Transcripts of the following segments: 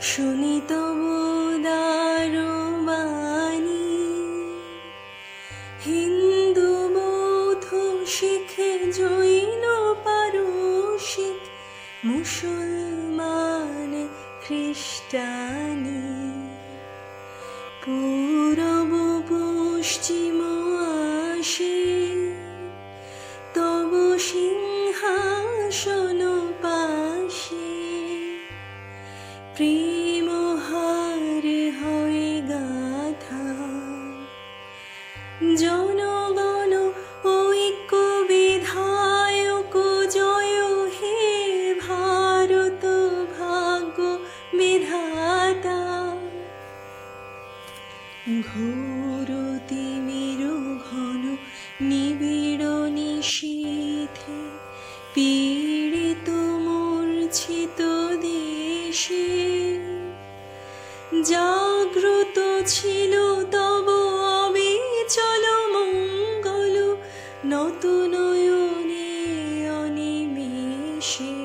শুনি তব দারবাণী, হিন্দু বৌদ্ধ শিখ জৈন পারসিক মুসলমান খ্রিস্টানি, পূরব পশ্চিম আসে তব সিংহাসন পাশে, প্রেম হারে হয় গাথা জনগণ ঐক্য বিধায়ক, জয় হে ভারত ভাগ্য বিধাতা, ঘোর তিমির ঘন নিবিড় নিশীথে পীড়িত মূর্ছিত দেশে, জাগ্রত ছিল তব অবিচল মঙ্গল, নত নয়নে অনিমেষে,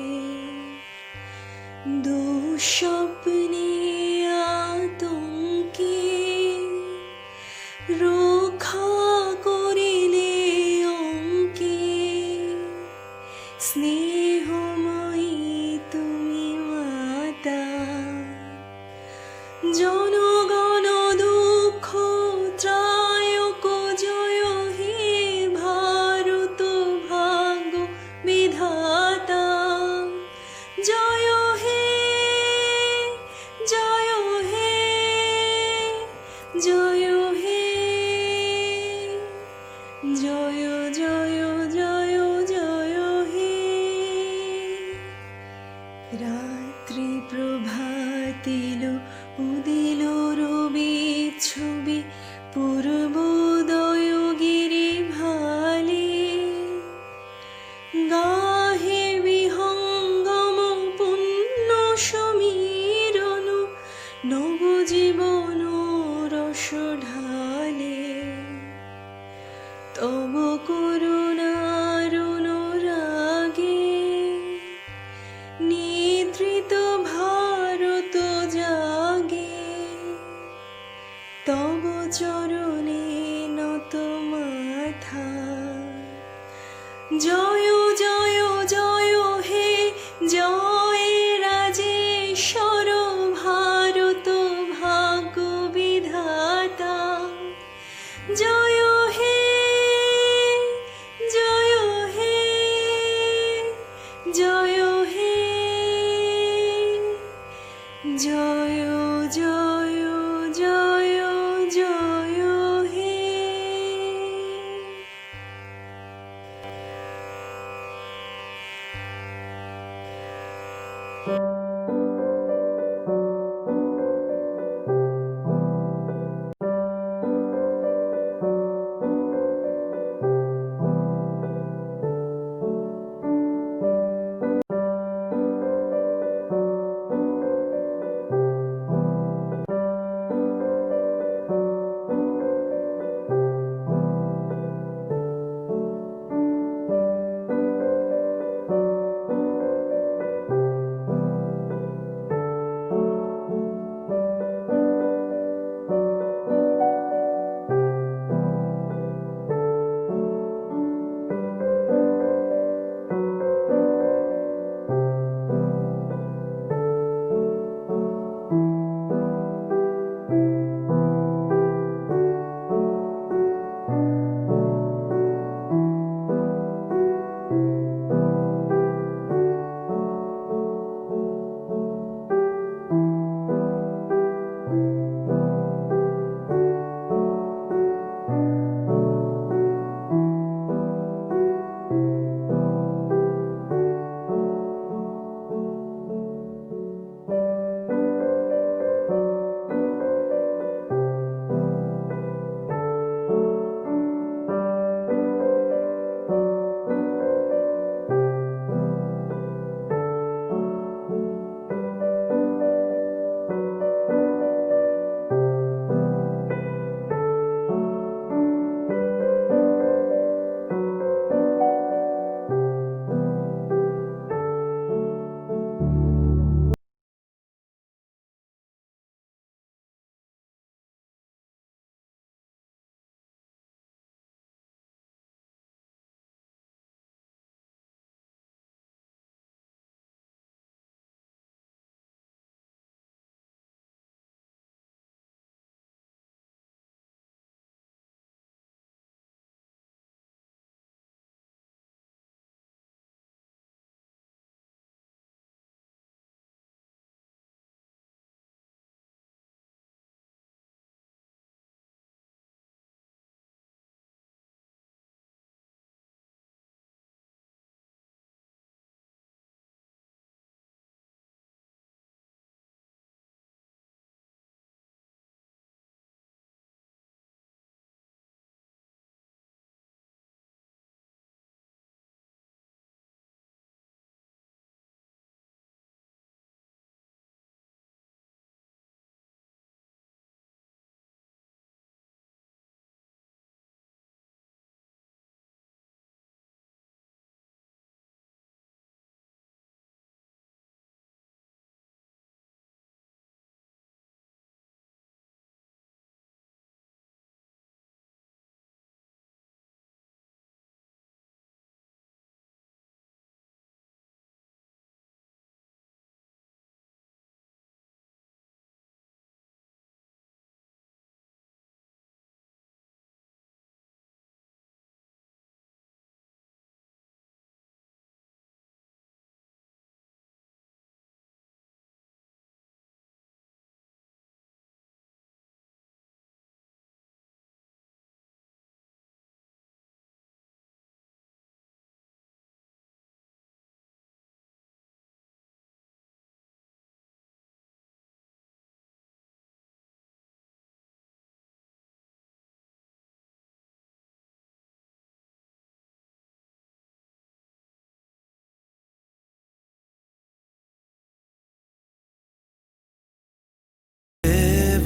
দুঃস্বপ্নে আতঙ্কে রক্ষা করিলে অঙ্কে, স্নেহময়ী তুমি মাতা, জনগণ দুঃখ ত্রায়ক, জয় হে ভারত ভাগ্য বিধাতা, জয় হে জয় হে জয় হে জয় জয় জয় জয় হে। রাত্রি প্রভাতিল উদিল রবি ছবি, পূর্বোদয় গিরি ভালে, গাহে বিহঙ্গম পুণ্য সমীরণ, নবজীবন রস ঢালে, তব করুণার অনুরাগে নিদ্রিত ভারত জাগে, তব চরণে নত মাথা, জয় জয় জয় হে জয় রাজেশ্বর ভারত ভাগ্য বিধাতা, জয় হে জয় হে জয় হে জয় জয় জয় জয় হে।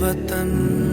वतन